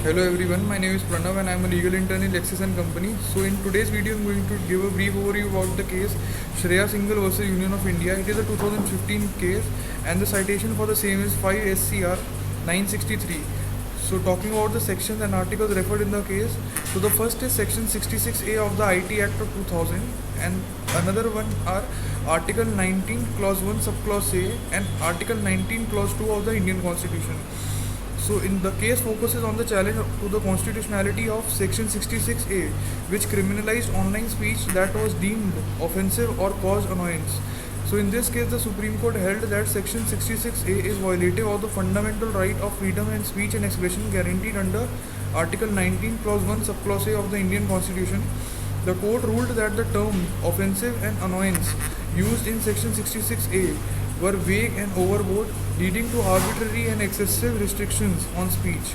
Hello everyone, my name is Pranav and I am a legal intern in Lexis and Company. So in today's video, I am going to give a brief overview about the case Shreya Singhal versus Union of India. It is a 2015 case and the citation for the same is 5 SCR 963. So talking about the sections and articles referred in the case, so the first is section 66A of the IT Act of 2000 and another one are Article 19 Clause 1 Subclause A and Article 19 Clause 2 of the Indian Constitution. So in the case focuses on the challenge to the constitutionality of section 66A, which criminalized online speech that was deemed offensive or caused annoyance. So in this case, the Supreme Court held that section 66A is violative of the fundamental right of freedom and speech and expression guaranteed under Article 19 Clause 1 Subclause A of the Indian Constitution. The court ruled that the term offensive and annoyance used in section 66A were vague and overboard, leading to arbitrary and excessive restrictions on speech.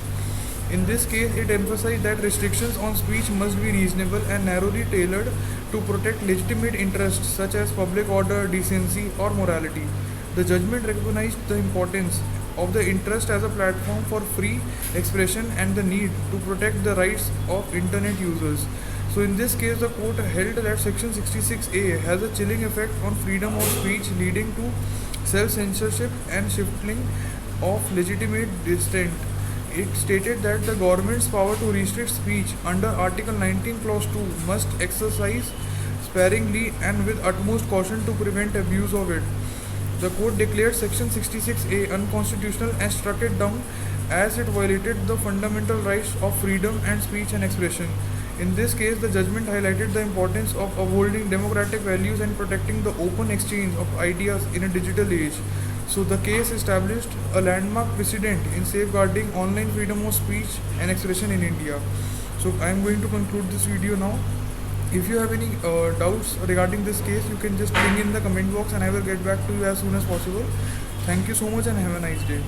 In this case, it emphasized that restrictions on speech must be reasonable and narrowly tailored to protect legitimate interests such as public order, decency, or morality. The judgment recognized the importance of the interest as a platform for free expression and the need to protect the rights of internet users. So in this case, the court held that section 66A has a chilling effect on freedom of speech, leading to self-censorship and stifling of legitimate dissent. It stated that the government's power to restrict speech under Article 19 Clause 2 must exercise sparingly and with utmost caution to prevent abuse of it. The court declared section 66A unconstitutional and struck it down as it violated the fundamental rights of freedom and speech and expression. In this case, the judgment highlighted the importance of upholding democratic values and protecting the open exchange of ideas in a digital age. So the case established a landmark precedent in safeguarding online freedom of speech and expression in India. So I am going to conclude this video now. If you have any doubts regarding this case, you can just bring in the comment box and I will get back to you as soon as possible. Thank you so much and have a nice day.